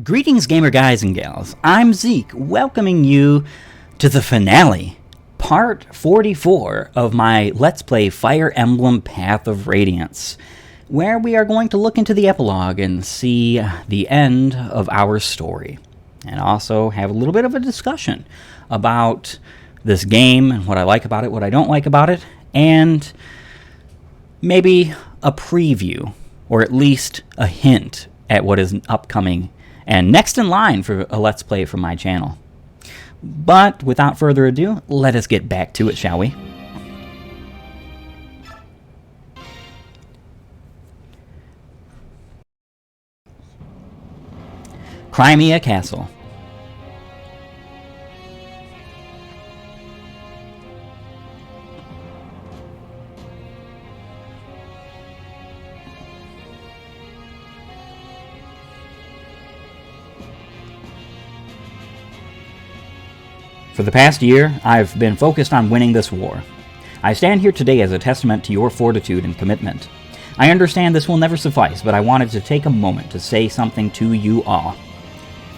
Greetings, gamer guys and gals. I'm Zeake, welcoming you to the finale, part 44 of my Let's Play Fire Emblem Path of Radiance, where we are going to look into the epilogue and see the end of our story, and also have a little bit of a discussion about this game and what I like about it, what I don't like about it, and maybe a preview, or at least a hint at what is upcoming and next in line for a Let's Play from my channel. But without further ado, let us get back to it, shall we? Crimea Castle. For the past year, I've been focused on winning this war. I stand here today as a testament to your fortitude and commitment. I understand this will never suffice, but I wanted to take a moment to say something to you all.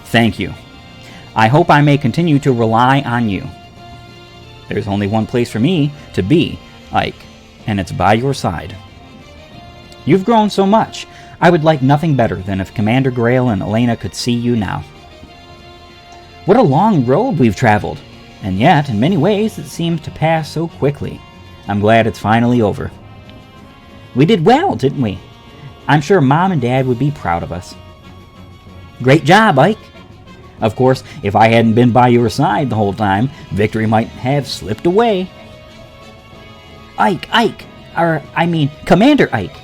Thank you. I hope I may continue to rely on you. There's only one place for me to be, Ike, and it's by your side. You've grown so much. I would like nothing better than if Commander Grail and Elena could see you now. What a long road we've traveled, and yet, in many ways, it seems to pass so quickly. I'm glad it's finally over. We did well, didn't we? I'm sure Mom and Dad would be proud of us. Great job, Ike. Of course, if I hadn't been by your side the whole time, victory might have slipped away. Commander Ike.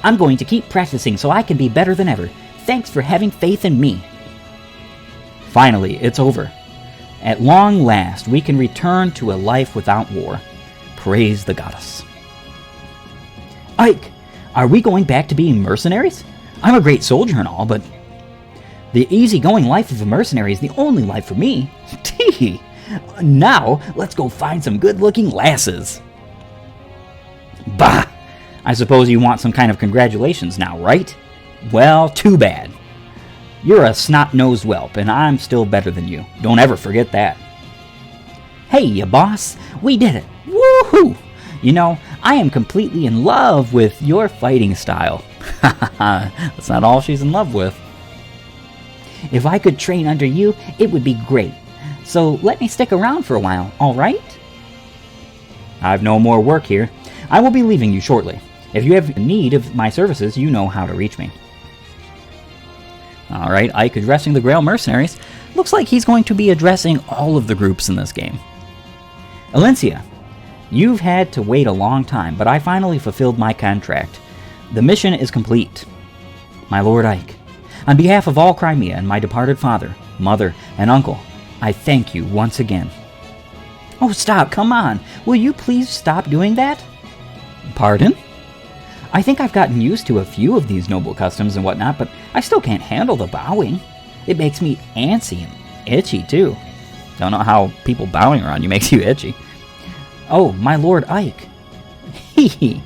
I'm going to keep practicing so I can be better than ever. Thanks for having faith in me. Finally, it's over. At long last, we can return to a life without war. Praise the goddess. Ike, are we going back to being mercenaries? I'm a great soldier and all, but the easygoing life of a mercenary is the only life for me. Tee! Now, let's go find some good-looking lasses. Bah! I suppose you want some kind of congratulations now, right? Well, too bad. You're a snot-nosed whelp, and I'm still better than you. Don't ever forget that. Hey, ya boss. We did it. Woohoo! You know, I am completely in love with your fighting style. That's not all she's in love with. If I could train under you, it would be great. So let me stick around for a while, all right? I've no more work here. I will be leaving you shortly. If you have need of my services, you know how to reach me. Alright, Ike addressing the Grail Mercenaries. Looks like he's going to be addressing all of the groups in this game. Alencia, you've had to wait a long time, but I finally fulfilled my contract. The mission is complete. My Lord Ike, on behalf of all Crimea and my departed father, mother, and uncle, I thank you once again. Oh, stop, come on. Will you please stop doing that? Pardon? I think I've gotten used to a few of these noble customs and whatnot, but I still can't handle the bowing. It makes me antsy and itchy, too. Don't know how people bowing around you makes you itchy. Oh, my Lord Ike. Hee hee.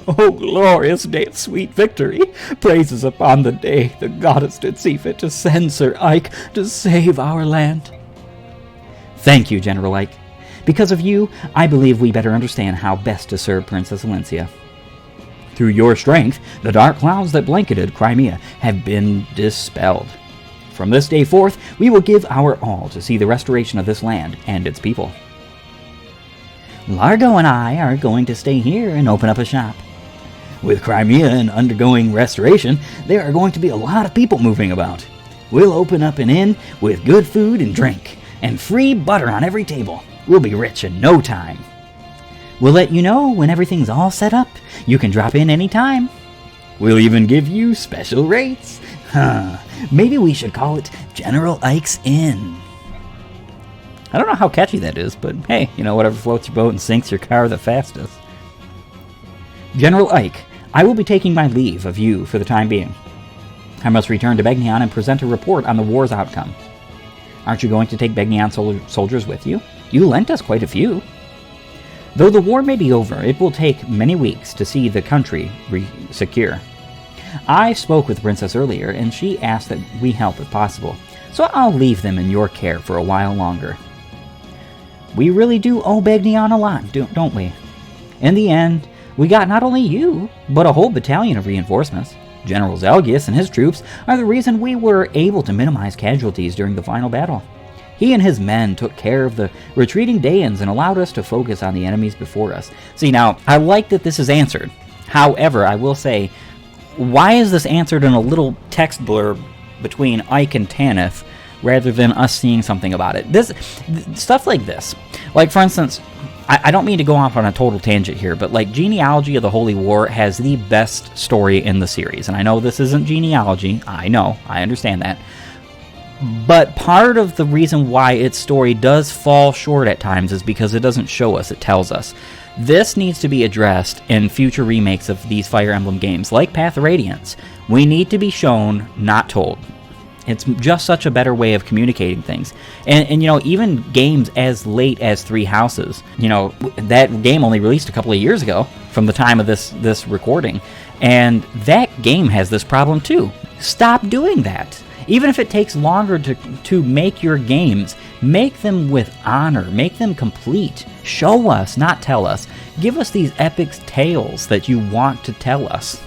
Oh, glorious day of sweet victory. Praises upon the day the goddess did see fit to send Sir Ike to save our land. Thank you, General Ike. Because of you, I believe we better understand how best to serve Princess Alencia. Through your strength, the dark clouds that blanketed Crimea have been dispelled. From this day forth, we will give our all to see the restoration of this land and its people. Largo and I are going to stay here and open up a shop. With Crimea and undergoing restoration, there are going to be a lot of people moving about. We'll open up an inn with good food and drink, and free butter on every table. We'll be rich in no time. We'll let you know when everything's all set up. You can drop in any time. We'll even give you special rates. Maybe we should call it General Ike's Inn. I don't know how catchy that is, but hey, you know, whatever floats your boat and sinks your car the fastest. General Ike, I will be taking my leave of you for the time being. I must return to Begnion and present a report on the war's outcome. Aren't you going to take Begnion soldiers with you? You lent us quite a few. Though the war may be over, it will take many weeks to see the country secure. I spoke with the princess earlier, and she asked that we help if possible, so I'll leave them in your care for a while longer. We really do owe Begnion a lot, don't we? In the end, we got not only you, but a whole battalion of reinforcements. General Zelgius and his troops are the reason we were able to minimize casualties during the final battle. He and his men took care of the retreating Daeans and allowed us to focus on the enemies before us. See, now, I like that this is answered. However, I will say, why is this answered in a little text blurb between Ike and Tanith rather than us seeing something about it? Stuff like this. Like, for instance, I don't mean to go off on a total tangent here, but like Genealogy of the Holy War has the best story in the series. And I know this isn't genealogy. I know. I understand that. But part of the reason why its story does fall short at times is because it doesn't show us, it tells us. This needs to be addressed in future remakes of these Fire Emblem games, like Path of Radiance. We need to be shown, not told. It's just such a better way of communicating things. And you know, even games as late as Three Houses, you know, that game only released a couple of years ago from the time of this recording. And that game has this problem too. Stop doing that. Even if it takes longer to make your games, make them with honor, make them complete. Show us, not tell us. Give us these epic tales that you want to tell us.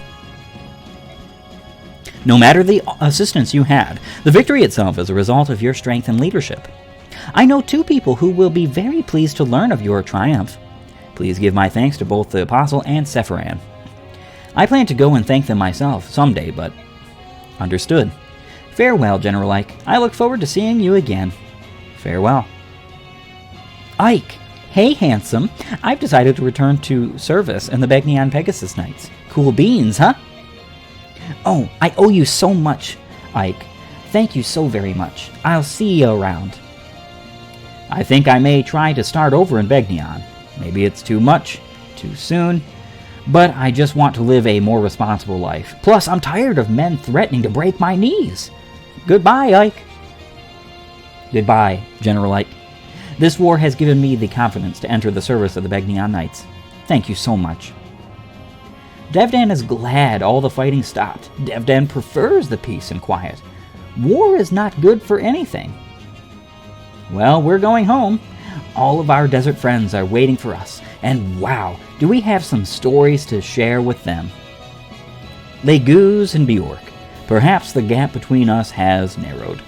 No matter the assistance you had, the victory itself is a result of your strength and leadership. I know two people who will be very pleased to learn of your triumph. Please give my thanks to both the Apostle and Sephiran. I plan to go and thank them myself someday, but... Understood. Farewell, General Ike. I look forward to seeing you again. Farewell. Ike! Hey, handsome. I've decided to return to service in the Begnion Pegasus Knights. Cool beans, huh? Oh, I owe you so much, Ike. Thank you so very much. I'll see you around. I think I may try to start over in Begnion. Maybe it's too much, too soon, but I just want to live a more responsible life. Plus, I'm tired of men threatening to break my knees. Goodbye, Ike. Goodbye, General Ike. This war has given me the confidence to enter the service of the Begnion Knights. Thank you so much. Devdan is glad all the fighting stopped. Devdan prefers the peace and quiet. War is not good for anything. Well, we're going home. All of our desert friends are waiting for us. And wow, do we have some stories to share with them. Leguz and Bjork. Perhaps the gap between us has narrowed.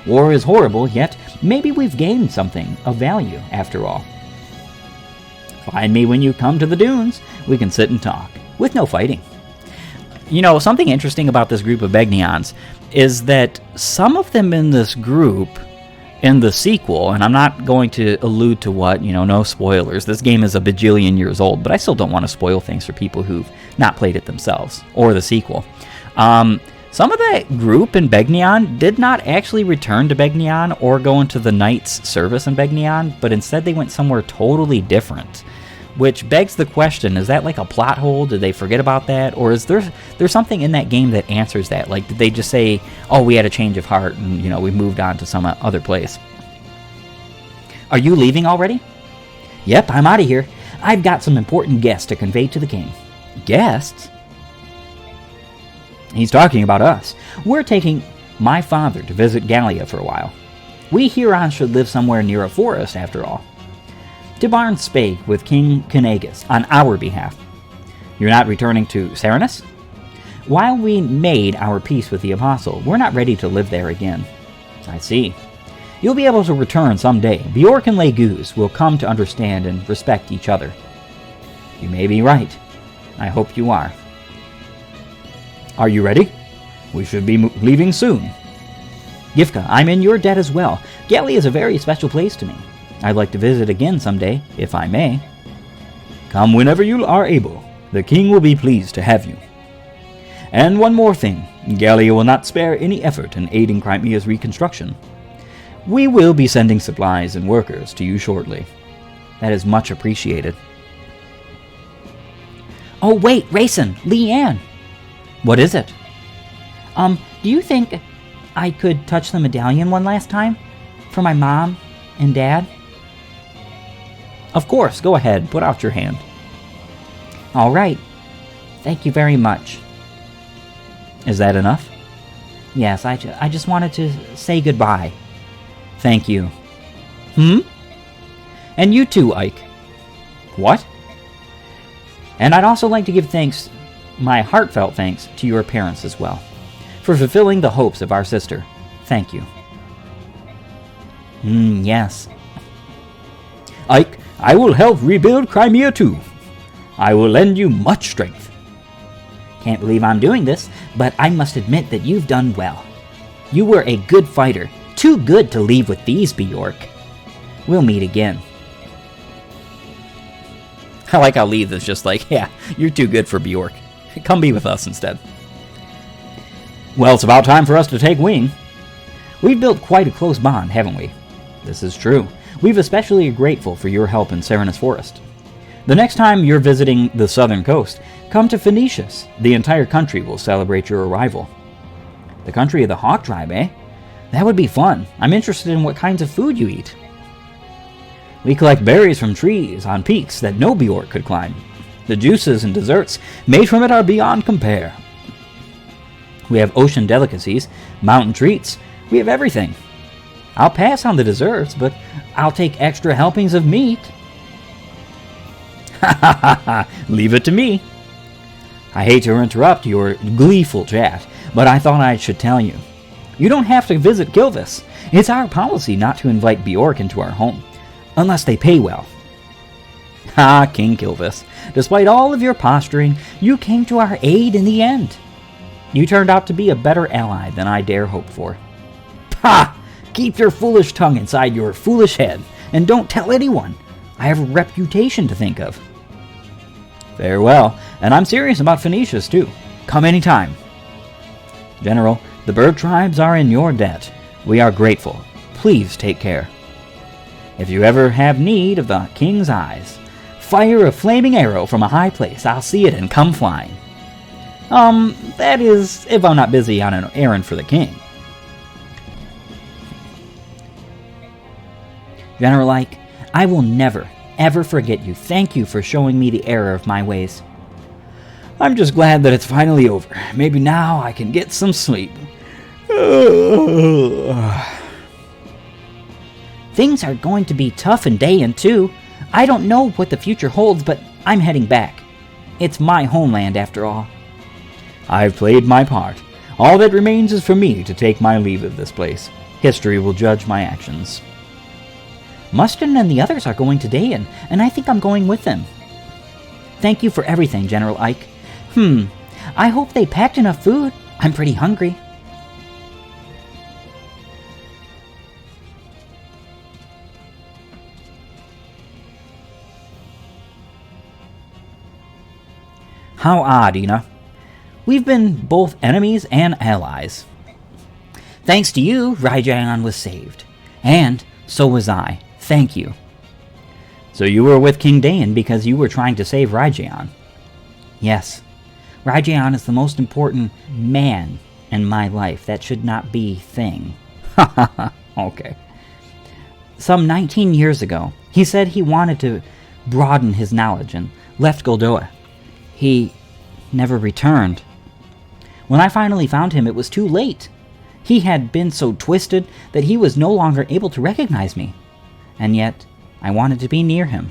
War is horrible, yet maybe we've gained something of value after all. Find me when you come to the dunes. We can sit and talk, with no fighting. You know, something interesting about this group of Begnions is that some of them in this group, in the sequel, and I'm not going to allude to what, you know, no spoilers. This game is a bajillion years old, but I still don't want to spoil things for people who've not played it themselves, or the sequel. Some of that group in Begnion did not actually return to Begnion or go into the Knights' service in Begnion, but instead they went somewhere totally different. Which begs the question, is that like a plot hole? Did they forget about that? Or is there something in that game that answers that? Like, did they just say, oh, we had a change of heart and, you know, we moved on to some other place? Are you leaving already? Yep, I'm out of here. I've got some important guests to convey to the king. Guests? He's talking about us. We're taking my father to visit Gallia for a while. We Hurons should live somewhere near a forest, after all. Tibarn spake with King Kanagus on our behalf. You're not returning to Serenus? While we made our peace with the Apostle, we're not ready to live there again. I see. You'll be able to return someday. Bjork and Leguz will come to understand and respect each other. You may be right. I hope you are. Are you ready? We should be leaving soon. Gifka, I'm in your debt as well. Gallia is a very special place to me. I'd like to visit again someday, if I may. Come whenever you are able. The king will be pleased to have you. And one more thing. Gallia will not spare any effort in aiding Crimea's reconstruction. We will be sending supplies and workers to you shortly. That is much appreciated. Oh wait, Rayson, Leanne. What is it? Do you think I could touch the medallion one last time? For my mom and dad? Of course, go ahead, put out your hand. All right. Thank you very much. Is that enough? Yes, I just wanted to say goodbye. Thank you. And you too, Ike. What? And I'd also like to give thanks, my heartfelt thanks, to your parents as well, for fulfilling the hopes of our sister. Thank you. Yes. Ike, I will help rebuild Crimea too. I will lend you much strength. Can't believe I'm doing this, but I must admit that you've done well. You were a good fighter, too good to leave with these, Bjork. We'll meet again. I like how Leith is just like, yeah, you're too good for Bjork. Come be with us instead. Well, it's about time for us to take wing. We've built quite a close bond, haven't we? This is true. We've especially grateful for your help in Serenus Forest. The next time you're visiting the southern coast, come to Phoenicius. The entire country will celebrate your arrival. The country of the Hawk Tribe, eh? That would be fun. I'm interested in what kinds of food you eat. We collect berries from trees on peaks that no Bjork could climb. The juices and desserts made from it are beyond compare. We have ocean delicacies, mountain treats. We have everything. I'll pass on the desserts, but I'll take extra helpings of meat. Ha ha ha ha! Leave it to me. I hate to interrupt your gleeful chat, but I thought I should tell you. You don't have to visit Gilvis. It's our policy not to invite Bjork into our home, unless they pay well. Ah, King Gilvis, despite all of your posturing, you came to our aid in the end. You turned out to be a better ally than I dare hope for. Ha! Keep your foolish tongue inside your foolish head, and don't tell anyone. I have a reputation to think of. Farewell, and I'm serious about Phoenicius too. Come anytime. General, the bird tribes are in your debt. We are grateful. Please take care. If you ever have need of the king's eyes, fire a flaming arrow from a high place. I'll see it and come flying. That is, if I'm not busy on an errand for the king. General Ike, I will never, ever forget you. Thank you for showing me the error of my ways. I'm just glad that it's finally over. Maybe now I can get some sleep. Things are going to be tough in Dayan too. I don't know what the future holds, but I'm heading back. It's my homeland after all. I've played my part. All that remains is for me to take my leave of this place. History will judge my actions. Mustin and the others are going to Dayan, and I think I'm going with them. Thank you for everything, General Ike. I hope they packed enough food. I'm pretty hungry. How odd, Ina. We've been both enemies and allies. Thanks to you, Raijan was saved. And so was I. Thank you. So you were with King Dayan because you were trying to save Raijan? Yes. Raijan is the most important man in my life. That should not be thing. Okay. Some 19 years ago, he said he wanted to broaden his knowledge and left Goldoa. He never returned. When I finally found him, it was too late. He had been so twisted that he was no longer able to recognize me. And yet, I wanted to be near him.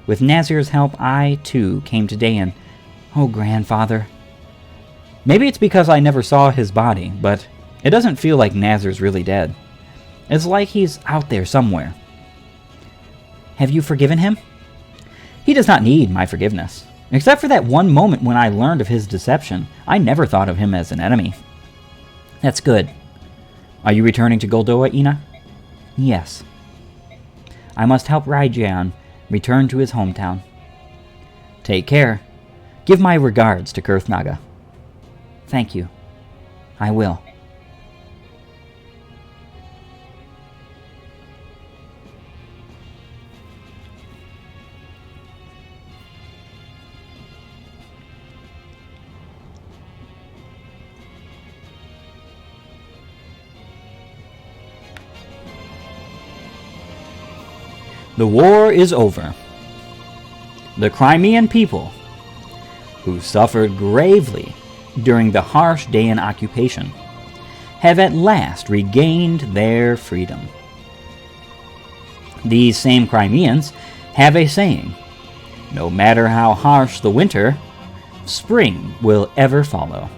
With Nazir's help, I, too, came to Dayan. Oh, grandfather. Maybe it's because I never saw his body, but it doesn't feel like Nazir's really dead. It's like he's out there somewhere. Have you forgiven him? He does not need my forgiveness. Except for that one moment when I learned of his deception, I never thought of him as an enemy. That's good. Are you returning to Goldoa, Ina? Yes. I must help Raijan return to his hometown. Take care. Give my regards to Kurthnaga. Thank you. I will. The war is over. The Crimean people, who suffered gravely during the harsh Daean occupation, have at last regained their freedom. These same Crimeans have a saying, "No matter how harsh the winter, spring will ever follow."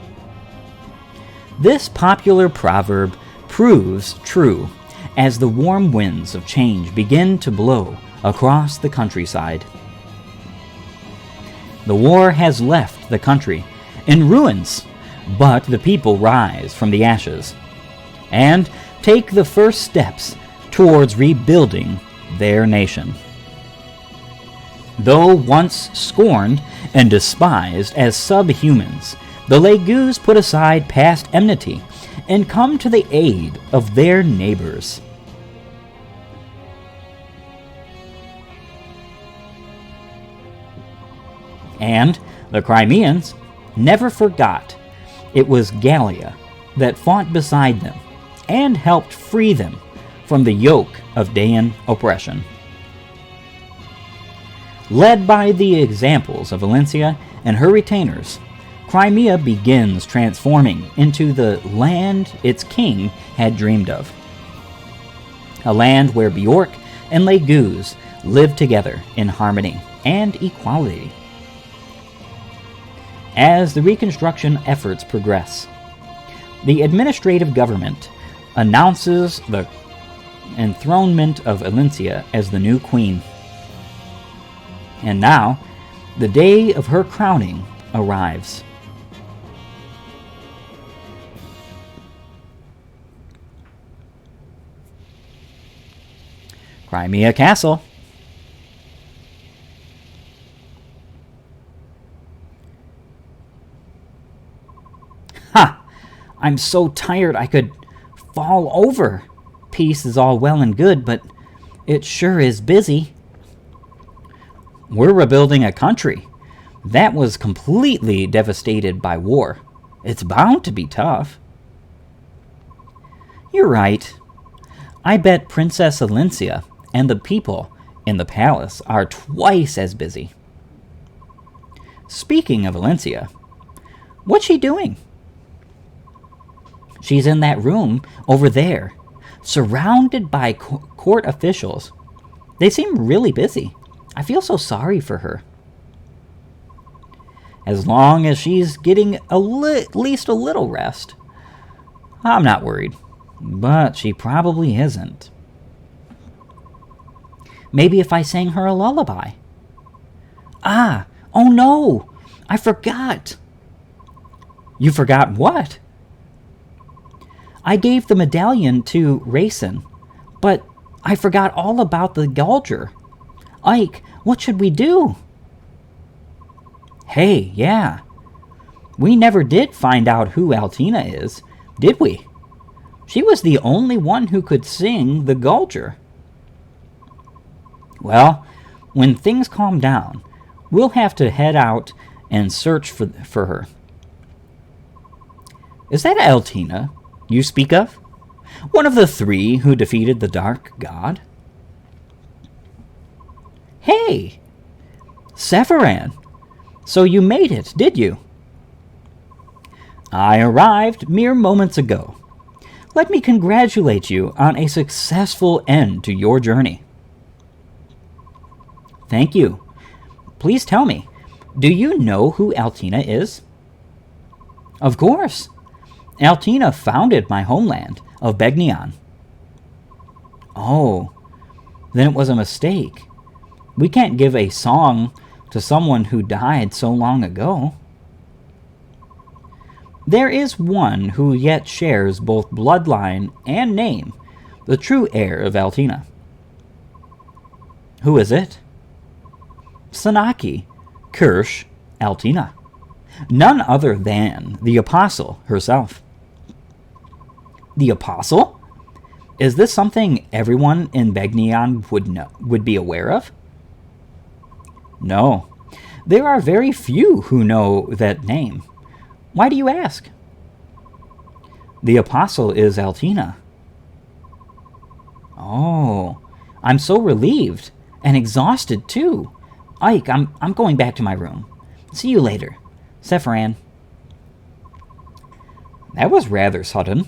This popular proverb proves true as the warm winds of change begin to blow across the countryside. The war has left the country in ruins, but the people rise from the ashes and take the first steps towards rebuilding their nation. Though once scorned and despised as subhumans, the Legus put aside past enmity and come to the aid of their neighbors. And the Crimeans never forgot it was Gallia that fought beside them and helped free them from the yoke of Daean oppression. Led by the examples of Valencia and her retainers, Crimea begins transforming into the land its king had dreamed of. A land where Bjork and Legus live together in harmony and equality. As the reconstruction efforts progress, the administrative government announces the enthronement of Valencia as the new queen. And now, the day of her crowning arrives. Crimea Castle. Ha! I'm so tired I could fall over. Peace is all well and good, but it sure is busy. We're rebuilding a country that was completely devastated by war. It's bound to be tough. You're right. I bet Princess Valencia and the people in the palace are twice as busy. Speaking of Valencia, what's she doing? She's in that room over there, surrounded by court officials. They seem really busy. I feel so sorry for her. As long as she's getting at least a little rest, I'm not worried. But she probably isn't. Maybe if I sang her a lullaby. Oh no! I forgot! You forgot what? I gave the medallion to Rayson, but I forgot all about the Gulger. Ike, what should we do? Hey, yeah. We never did find out who Altina is, did we? She was the only one who could sing the Gulger. Well, when things calm down, we'll have to head out and search for her. Is that Altina you speak of? One of the three who defeated the Dark God? Hey! Sephiran! So you made it, did you? I arrived mere moments ago. Let me congratulate you on a successful end to your journey. Thank you. Please tell me, do you know who Altina is? Of course. Altina founded my homeland of Begnion. Oh, then it was a mistake. We can't give a song to someone who died so long ago. There is one who yet shares both bloodline and name, the true heir of Altina. Who is it? Sanaki, Kirsch, Altina. None other than the Apostle herself. The Apostle? Is this something everyone in Begnion would be aware of? No. There are very few who know that name. Why do you ask? The Apostle is Altina. Oh, I'm so relieved and exhausted too. Ike, I'm going back to my room. See you later. Sephiran. That was rather sudden.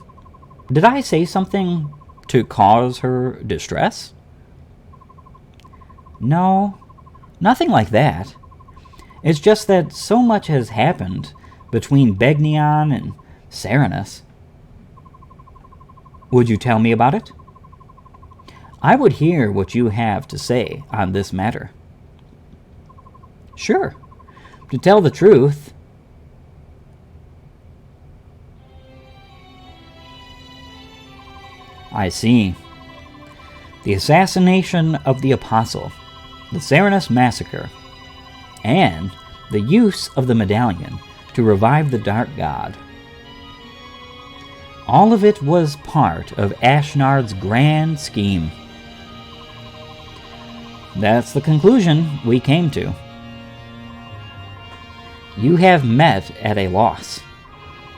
Did I say something to cause her distress? No, nothing like that. It's just that so much has happened between Begnion and Serenus. Would you tell me about it? I would hear what you have to say on this matter. Sure. To tell the truth, I see. The assassination of the Apostle, the Serenus massacre, and the use of the medallion to revive the Dark God. All of it was part of Ashnard's grand scheme. That's the conclusion we came to. You have met at a loss.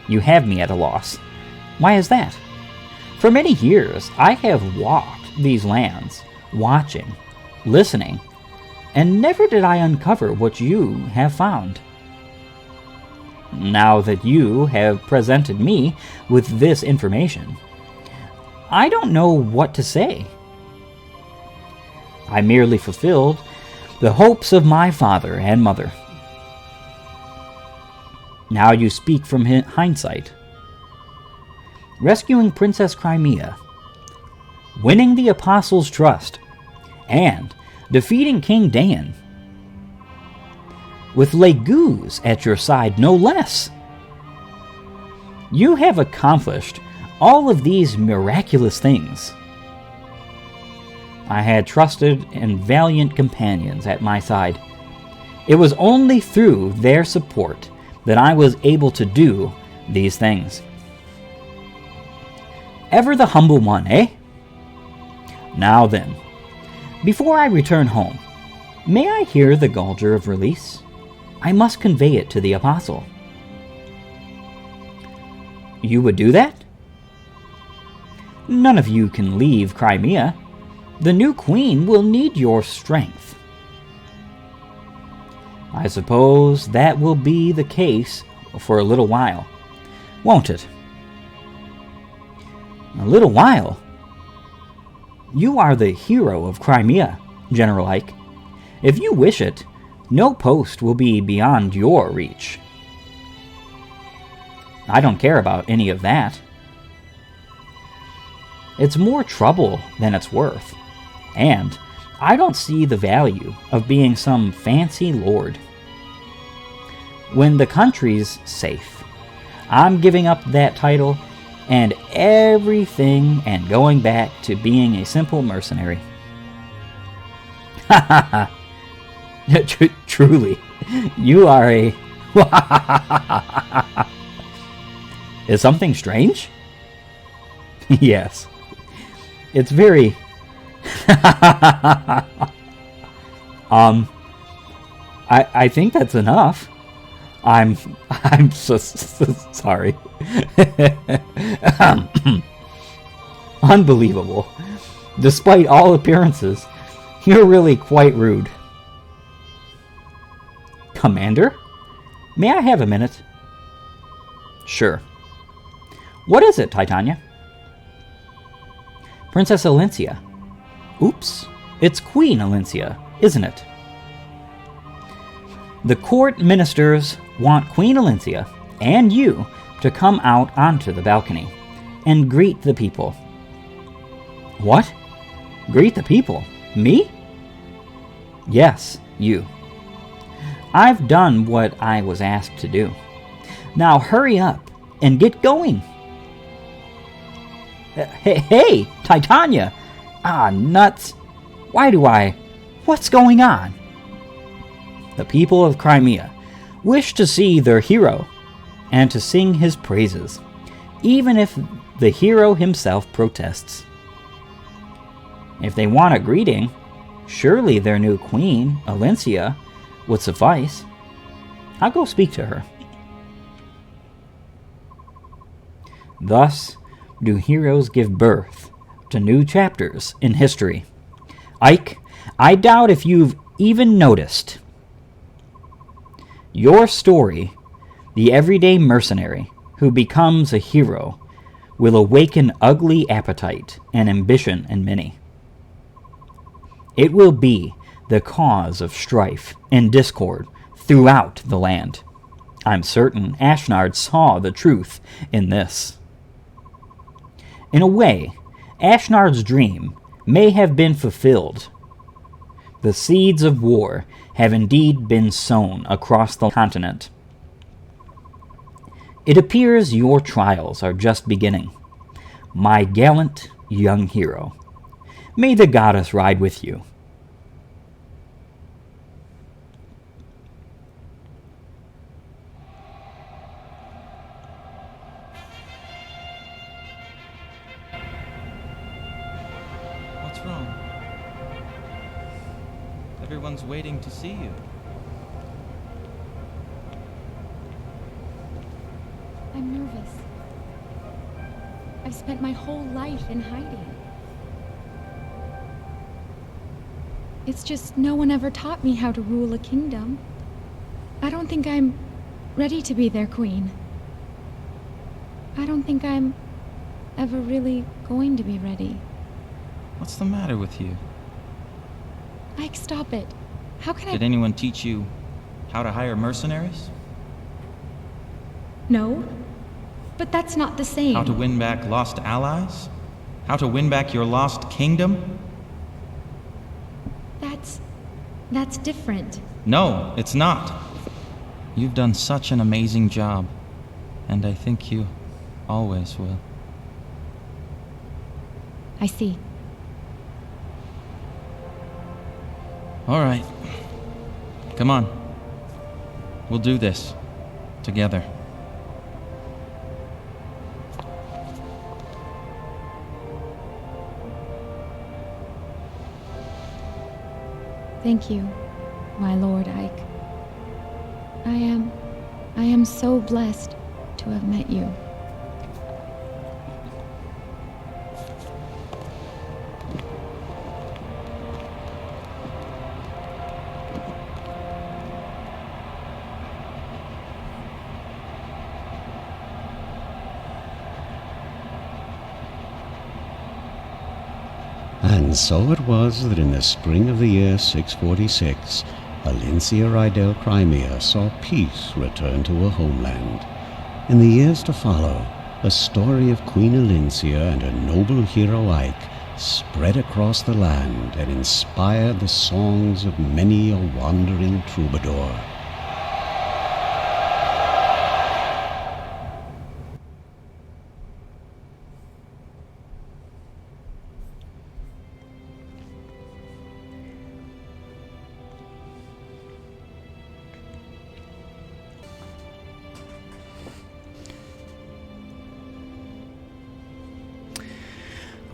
You have me at a loss. Why is that? For many years, I have walked these lands, watching, listening, and never did I uncover what you have found. Now that you have presented me with this information, I don't know what to say. I merely fulfilled the hopes of my father and mother. Now you speak from hindsight. Rescuing Princess Crimea, winning the Apostles' trust, and defeating King Dain. With Leguz at your side, no less. You have accomplished all of these miraculous things. I had trusted and valiant companions at my side. It was only through their support that I was able to do these things. Ever the humble one, eh? Now then, before I return home, may I hear the Gulger of Release? I must convey it to the Apostle. You would do that? None of you can leave Crimea. The new queen will need your strength. I suppose that will be the case for a little while, won't it? A little while? You are the hero of Crimea, General Ike. If you wish it, no post will be beyond your reach. I don't care about any of that. It's more trouble than it's worth, and I don't see the value of being some fancy lord. When the country's safe, I'm giving up that title and everything and going back to being a simple mercenary. Ha ha ha! Truly, you are a... Is something strange? Yes. It's very... I think that's enough. I'm so sorry. Unbelievable. Despite all appearances, you're really quite rude. Commander? May I have a minute? Sure. What is it, Titania? Princess Alencia. Oops. It's Queen Alencia, isn't it? The court ministers want Queen Alencia and you to come out onto the balcony and greet the people. What? Greet the people? Me? Yes, you. I've done what I was asked to do. Now hurry up and get going. Hey, Titania! Ah, nuts! Why do I... What's going on? The people of Crimea wish to see their hero and to sing his praises, even if the hero himself protests. If they want a greeting, surely their new queen, Alencia, would suffice. I'll go speak to her. Thus do heroes give birth to new chapters in history. Ike, I doubt if you've even noticed. Your story, the everyday mercenary, who becomes a hero will awaken ugly appetite and ambition in many. It will be the cause of strife and discord throughout the land. I'm certain Ashnard saw the truth in this. In a way, Ashnard's dream may have been fulfilled. The seeds of war have indeed been sown across the continent. It appears your trials are just beginning, my gallant young hero. May the goddess ride with you. What's wrong? Everyone's waiting to see you. I'm nervous. I've spent my whole life in hiding. It's just no one ever taught me how to rule a kingdom. I don't think I'm ready to be their queen. I don't think I'm ever really going to be ready. What's the matter with you? Ike, stop it. How can Did anyone teach you how to hire mercenaries? No. But that's not the same. How to win back lost allies? How to win back your lost kingdom? That's different. No, it's not. You've done such an amazing job, and I think you always will. I see. All right. Come on. We'll do this together. Thank you, my Lord Ike. I am so blessed to have met you. And so it was that in the spring of the year 646, Alincia Rydell Crimea saw peace return to her homeland. In the years to follow, a story of Queen Alincia and her noble hero Ike spread across the land and inspired the songs of many a wandering troubadour.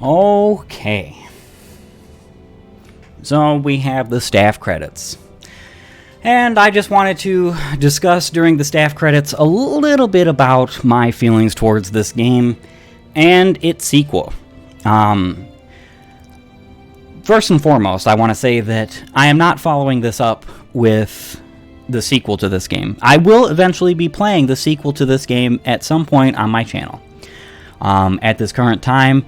Okay. So we have the staff credits. And I just wanted to discuss during the staff credits a little bit about my feelings towards this game and its sequel. First and foremost, I want to say that I am not following this up with the sequel to this game. I will eventually be playing the sequel to this game at some point on my channel. At this current time,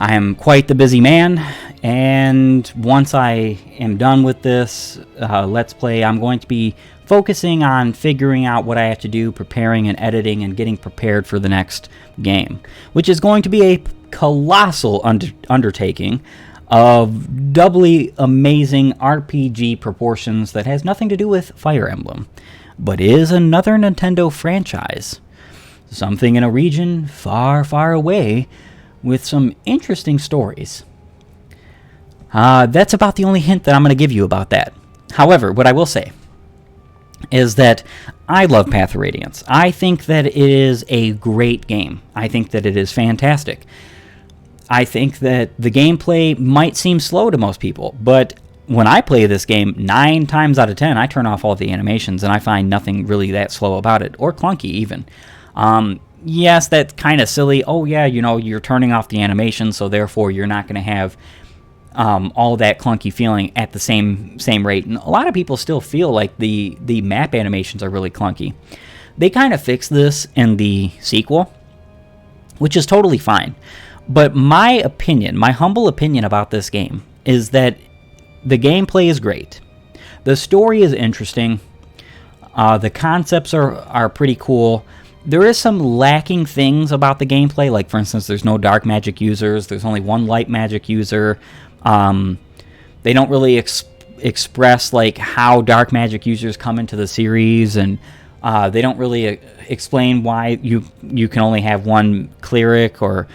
I am quite the busy man, and once I am done with this Let's Play, I'm going to be focusing on figuring out what I have to do, preparing and editing, and getting prepared for the next game, which is going to be a colossal undertaking of doubly amazing RPG proportions that has nothing to do with Fire Emblem, but is another Nintendo franchise. Something in a region far, far away with some interesting stories. That's about the only hint that I'm going to give you about that. However, what I will say is that I love Path of Radiance. I think that it is a great game. I think that it is fantastic. I think that the gameplay might seem slow to most people, but when I play this game, 9 times out of 10, I turn off all the animations, and I find nothing really that slow about it, or clunky even. Yes, that's kind of silly. Oh yeah, you know, you're turning off the animation, so therefore you're not going to have all that clunky feeling at the same rate. And a lot of people still feel like the map animations are really clunky. They kind of fixed this in the sequel, which is totally fine. But my opinion, my humble opinion about this game, is that the gameplay is great. The story is interesting. The concepts are pretty cool. There is some lacking things about the gameplay, like for instance, there's no dark magic users. There's only one light magic user. They don't really express like how dark magic users come into the series, and they don't really explain why you can only have one cleric, or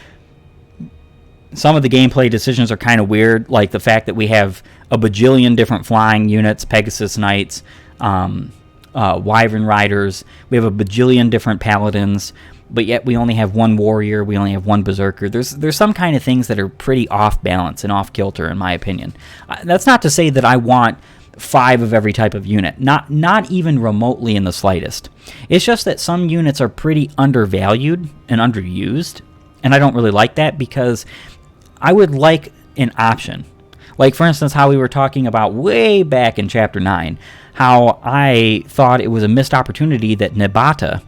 some of the gameplay decisions are kind of weird, like the fact that we have a bajillion different flying units, Pegasus Knights, Wyvern Riders. We have a bajillion different paladins, but yet we only have one warrior, we only have one berserker. There's some kind of things that are pretty off balance and off kilter, in my opinion. That's not to say that I want 5 of every type of unit, not even remotely in the slightest. It's just that some units are pretty undervalued and underused, and I don't really like that, because I would like an option. Like, for instance, how we were talking about way back in Chapter 9, how I thought it was a missed opportunity that Nabata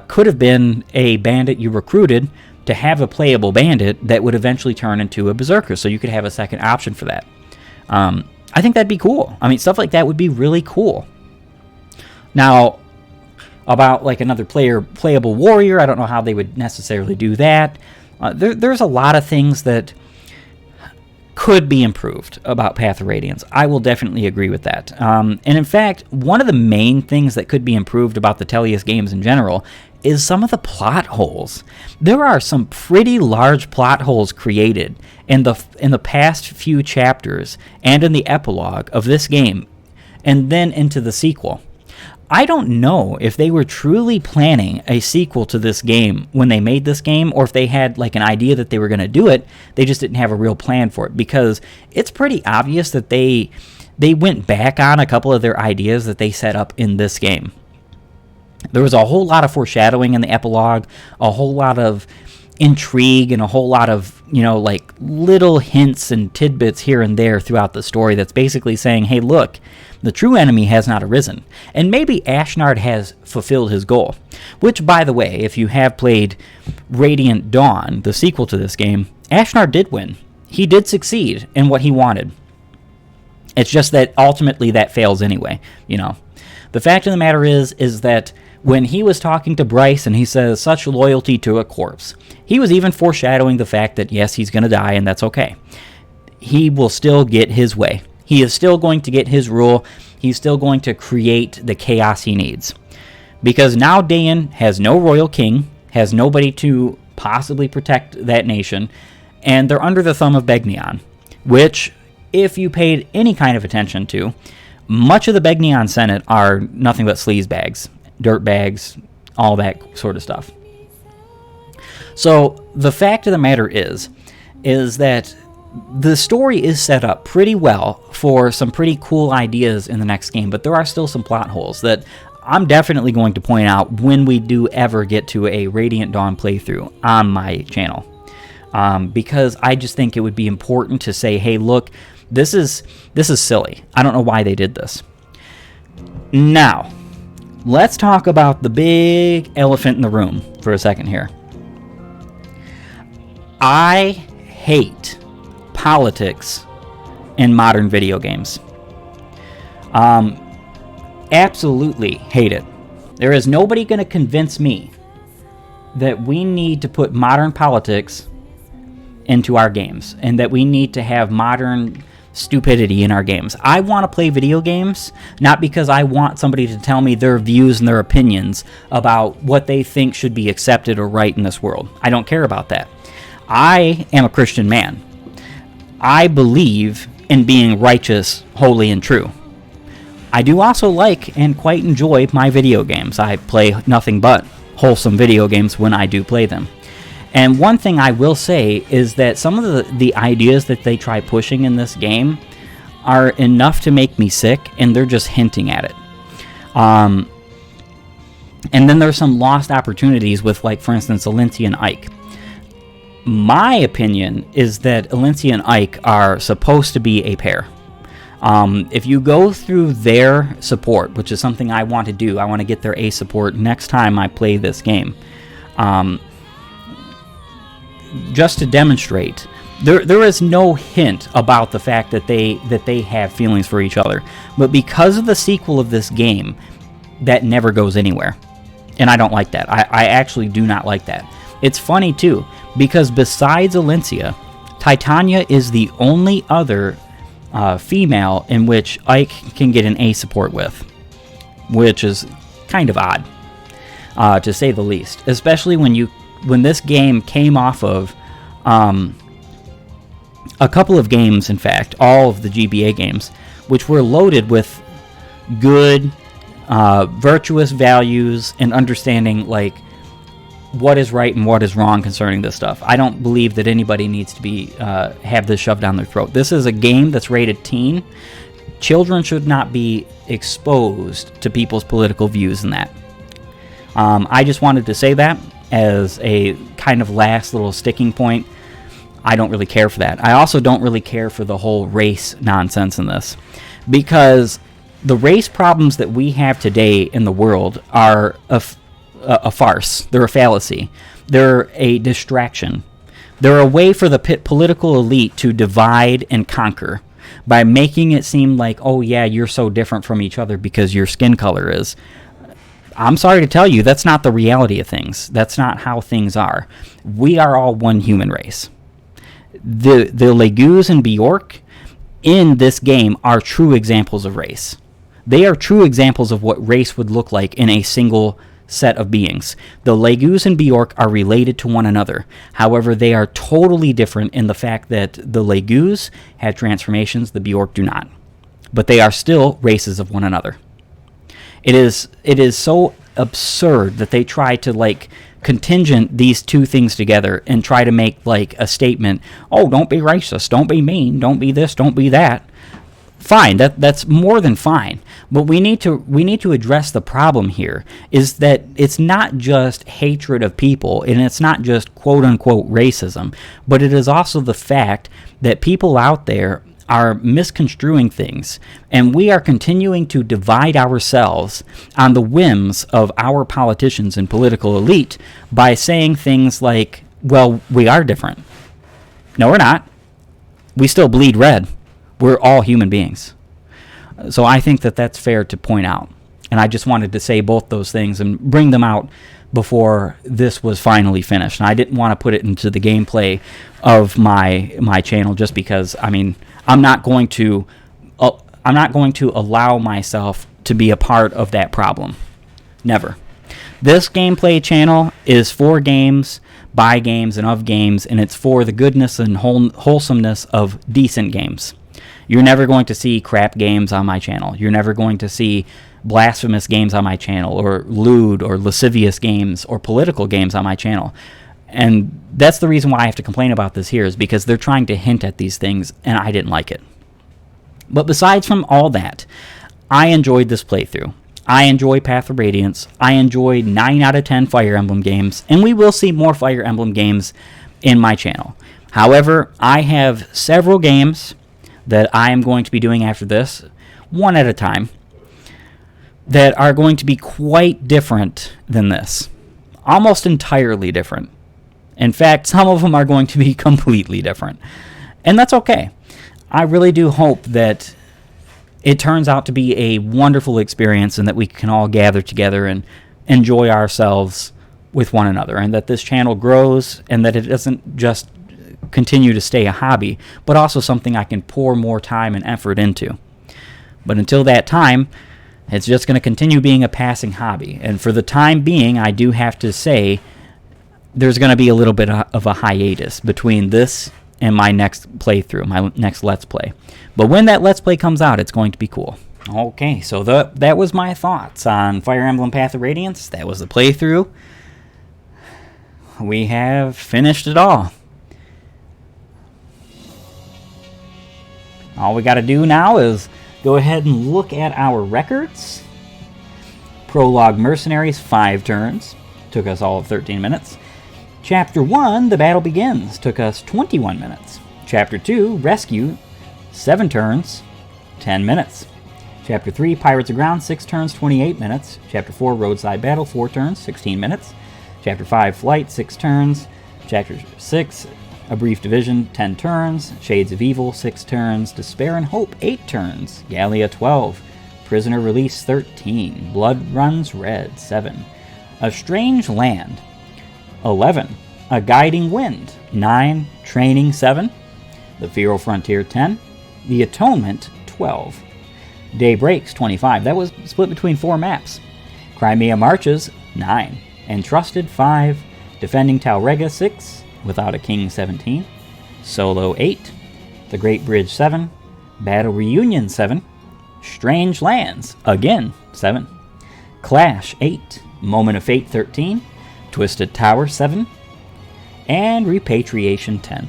could have been a bandit you recruited to have a playable bandit that would eventually turn into a berserker, so you could have a second option for that. I think that'd be cool. I mean, stuff like that would be really cool. Now, about like another playable warrior, I don't know how they would necessarily do that. There's a lot of things that could be improved about Path of Radiance. I will definitely agree with that. And in fact, one of the main things that could be improved about the Tellius games in general is some of the plot holes. There are some pretty large plot holes created in the past few chapters and in the epilogue of this game, and then into the sequel. I don't know if they were truly planning a sequel to this game when they made this game, or if they had like an idea that they were going to do it, they just didn't have a real plan for it, because it's pretty obvious that they went back on a couple of their ideas that they set up in this game. There was a whole lot of foreshadowing in the epilogue, a whole lot of intrigue, and a whole lot of, like little hints and tidbits here and there throughout the story that's basically saying, hey, look, the true enemy has not arisen, and maybe Ashnard has fulfilled his goal. Which, by the way, if you have played Radiant Dawn, the sequel to this game, Ashnard did win. He did succeed in what he wanted. It's just that ultimately that fails anyway, The fact of the matter is that when he was talking to Bryce and he says, such loyalty to a corpse, he was even foreshadowing the fact that, yes, he's going to die, and that's okay. He will still get his way. He is still going to get his rule. He's still going to create the chaos he needs. Because now Dayan has no royal king, has nobody to possibly protect that nation, and they're under the thumb of Begnion, which, if you paid any kind of attention to, much of the Begnion Senate are nothing but sleazebags, dirtbags, all that sort of stuff. So the fact of the matter is that the story is set up pretty well for some pretty cool ideas in the next game, but there are still some plot holes that I'm definitely going to point out when we do ever get to a Radiant Dawn playthrough on my channel. Because I just think it would be important to say, hey, look, this is silly. I don't know why they did this. Now, let's talk about the big elephant in the room for a second here. I hate politics in modern video games. Absolutely hate it. There is nobody going to convince me that we need to put modern politics into our games, and that we need to have modern stupidity in our games. I want to play video games, not because I want somebody to tell me their views and their opinions about what they think should be accepted or right in this world. I don't care about that. I am a Christian man. I believe in being righteous, holy, and true. I do also like and quite enjoy my video games. I play nothing but wholesome video games when I do play them. And one thing I will say is that some of the ideas that they try pushing in this game are enough to make me sick, and they're just hinting at it. And then there's some lost opportunities with, like, for instance, Alencia and Ike. My opinion is that Alencia and Ike are supposed to be a pair. If you go through their support, which is something I want to do, I want to get their A support next time I play this game. Just to demonstrate, there is no hint about the fact that they have feelings for each other. But because of the sequel of this game, that never goes anywhere. And I don't like that. I actually do not like that. It's funny, too, because besides Alencia, Titania is the only other female in which Ike can get an A support with, which is kind of odd, to say the least. Especially when this game came off of a couple of games, in fact, all of the GBA games, which were loaded with good, virtuous values and understanding, like, what is right and what is wrong concerning this stuff. I don't believe that anybody needs to be have this shoved down their throat. This is a game that's rated teen. Children should not be exposed to people's political views in that. I just wanted to say that as a kind of last little sticking point. I don't really care for that. I also don't really care for the whole race nonsense in this, because the race problems that we have today in the world are a farce. They're a fallacy. They're a distraction. They're a way for the political elite to divide and conquer by making it seem like, oh yeah, you're so different from each other because your skin color is. I'm sorry to tell you, that's not the reality of things. That's not how things are. We are all one human race. The Legus and Bjork in this game are true examples of race. They are true examples of what race would look like in a single set of beings. The Legus and Bjork are related to one another. However, they are totally different in the fact that the Legus had transformations, the Bjork do not. But they are still races of one another. It is so absurd that they try to, like, contingent these two things together and try to make, like, a statement, oh, don't be racist, don't be mean, don't be this, don't be that. Fine, that's more than fine. But we need to address the problem here, is that it's not just hatred of people, and it's not just quote-unquote racism, but it is also the fact that people out there are misconstruing things, and we are continuing to divide ourselves on the whims of our politicians and political elite by saying things like, well, we are different. No, we're not. We still bleed red. We're all human beings. So I think that that's fair to point out. And I just wanted to say both those things and bring them out before this was finally finished. And I didn't want to put it into the gameplay of my channel just because, I mean, I'm not going to allow myself to be a part of that problem. Never. This gameplay channel is for games, by games, and of games, and it's for the goodness and wholesomeness of decent games. You're never going to see crap games on my channel. You're never going to see blasphemous games on my channel, or lewd or lascivious games or political games on my channel. And that's the reason why I have to complain about this here, is because they're trying to hint at these things, and I didn't like it. But besides from all that, I enjoyed this playthrough. I enjoy Path of Radiance. I enjoyed 9 out of 10 Fire Emblem games, and we will see more Fire Emblem games in my channel. However, I have several games that I am going to be doing after this, one at a time, that are going to be quite different than this. Almost entirely different. In fact, some of them are going to be completely different. And that's okay. I really do hope that it turns out to be a wonderful experience and that we can all gather together and enjoy ourselves with one another, and that this channel grows and that it doesn't just continue to stay a hobby, but also something I can pour more time and effort into. But until that time, it's just going to continue being a passing hobby. And for the time being, I do have to say there's going to be a little bit of a hiatus between this and my next playthrough, my next Let's Play. But when that Let's Play comes out, it's going to be cool. Okay, so that was my thoughts on Fire Emblem Path of Radiance. That was the playthrough. We have finished it all. All we got to do now is go ahead and look at our records. Prologue Mercenaries, 5 turns. Took us all of 13 minutes. Chapter 1, The Battle Begins, took us 21 minutes. Chapter 2, Rescue, 7 turns. 10 minutes. Chapter 3, Pirates Aground, 6 turns, 28 minutes. Chapter 4, Roadside Battle, 4 turns, 16 minutes. Chapter 5, Flight, 6 turns. Chapter 6, A Brief Division, 10 turns. Shades of Evil, 6 turns. Despair and Hope, 8 turns. Gallia, 12. Prisoner Release, 13. Blood Runs Red, 7. A Strange Land, 11. A Guiding Wind, 9. Training, 7. The Feral Frontier, 10. The Atonement, 12. Day Breaks, 25. That was split between 4 maps. Crimea Marches, 9. Entrusted, 5. Defending Talrega, 6. Without a King, 17. Solo, 8. The Great Bridge, 7. Battle Reunion, 7. Strange Lands, again, 7. Clash, 8. Moment of Fate, 13. Twisted Tower, 7. And Repatriation, 10.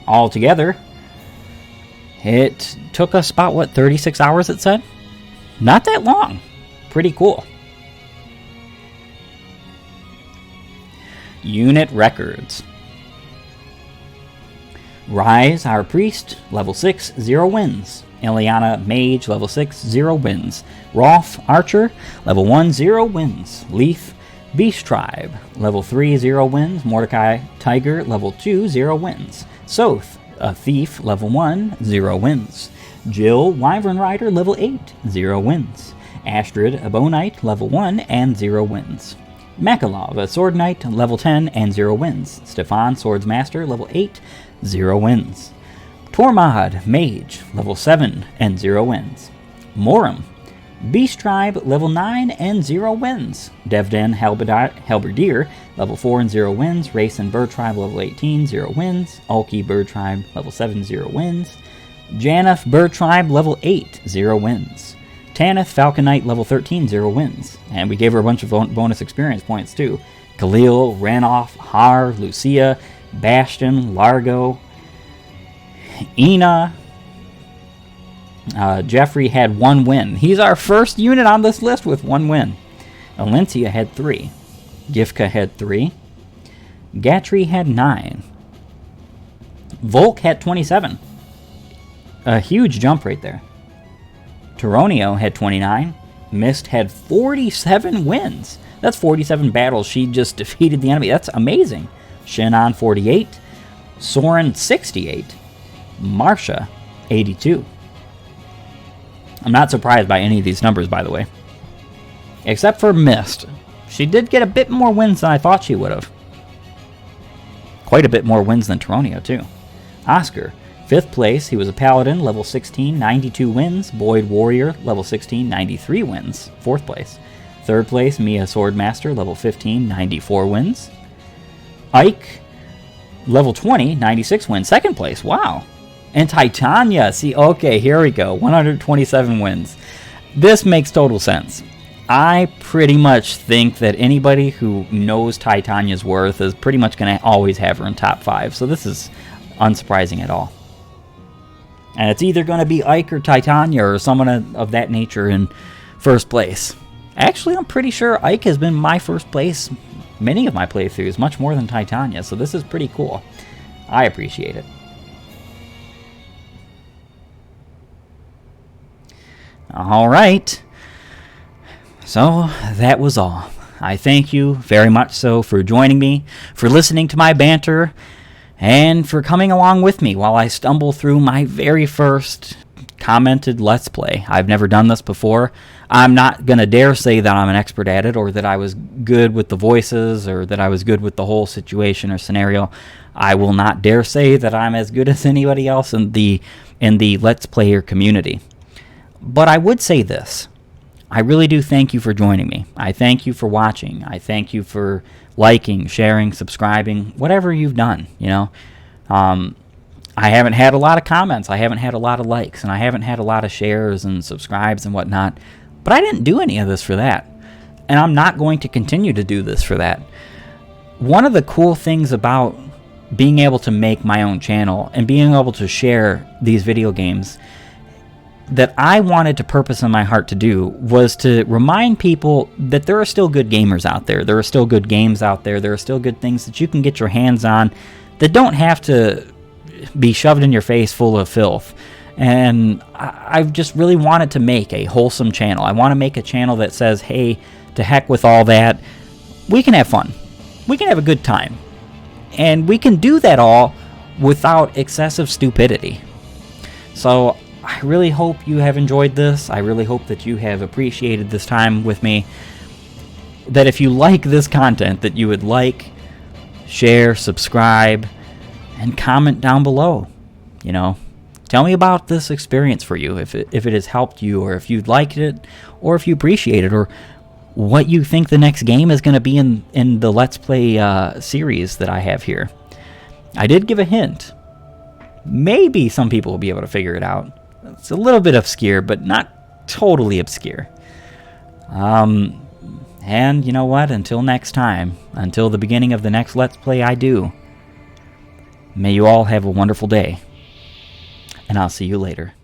Altogether, it took us about, 36 hours, it said? Not that long. Pretty cool. Unit records. Rise, our priest, level 6, 0 wins. Ileana, mage, level 6, 0 wins. Rolf, archer, level 1, 0 wins. Leith, beast tribe, level 3, 0 wins. Mordecai, tiger, level 2, 0 wins. Soth, a thief, level 1, 0 wins. Jill, wyvern rider, level 8, 0 wins. Astrid, a bow knight, level 1 and 0 wins. Makalov, a sword knight, level 10 and 0 wins. Stefan, swords master, level 8, 0 wins. Tormod, mage, level 7 and 0 wins. Moram, beast tribe, level 9 and 0 wins. Devden, halberdier, level 4 and 0 wins. Race and bird tribe, level 18, 0 wins. Alki, bird tribe, level 7, 0 wins. Janeth, bird tribe, level 8, 0 wins. Tanith, falcon knight, level 13, 0 wins. And we gave her a bunch of bonus experience points too. Khalil, Ranoff, Har, Lucia, Bastion, Largo, Ina. Jeffrey had 1 win. He's our first unit on this list with 1 win. Alencia had 3. Gifka had 3. Gatry had 9. Volk had 27. A huge jump right there. Turonio had 29. Mist had 47 wins. That's 47 battles she just defeated the enemy. That's amazing. Shinon 48. Soren 68. Marsha 82. I'm not surprised by any of these numbers, by the way. Except for Mist. She did get a bit more wins than I thought she would have. Quite a bit more wins than Turonio, too. Oscar, 5th place. He was a paladin, level 16, 92 wins. Boyd warrior, level 16, 93 wins. 4th place. 3rd place, Mia swordmaster, level 15, 94 wins. Ike, level 20, 96 wins. 2nd place, wow. And Titania, see, okay, here we go, 127 wins. This makes total sense. I pretty much think that anybody who knows Titania's worth is pretty much going to always have her in top 5, so this is unsurprising at all. And it's either going to be Ike or Titania or someone of that nature in 1st place. Actually, I'm pretty sure Ike has been my 1st place many of my playthroughs, much more than Titania, so this is pretty cool. I appreciate it. Alright, so that was all. I thank you very much so for joining me, for listening to my banter, and for coming along with me while I stumble through my very first commented Let's Play. I've never done this before. I'm not going to dare say that I'm an expert at it, or that I was good with the voices, or that I was good with the whole situation or scenario. I will not dare say that I'm as good as anybody else in the Let's Player community. But I would say this. I really do thank you for joining me. I thank you for watching. I thank you for liking, sharing, subscribing, whatever you've done, you know. I haven't had a lot of comments. I haven't had a lot of likes. And I haven't had a lot of shares and subscribes and whatnot. But I didn't do any of this for that. And I'm not going to continue to do this for that. One of the cool things about being able to make my own channel and being able to share these video games that I wanted to purpose in my heart to do was to remind people that there are still good gamers out there. There are still good games out there. There are still good things that you can get your hands on that don't have to be shoved in your face full of filth And I've just really wanted to make a wholesome channel. I want to make a channel that says, hey, to heck with all that. We can have fun. We can have a good time. And we can do that all without excessive stupidity. So I really hope you have enjoyed this. I really hope that you have appreciated this time with me. That if you like this content, that you would like, share, subscribe, and comment down below. You know, tell me about this experience for you, if it has helped you, or if you liked it, or if you appreciate it, or what you think the next game is going to be in the Let's Play series that I have here. I did give a hint. Maybe some people will be able to figure it out. It's a little bit obscure, but not totally obscure. And you know what? Until next time, until the beginning of the next Let's Play I do, may you all have a wonderful day. And I'll see you later.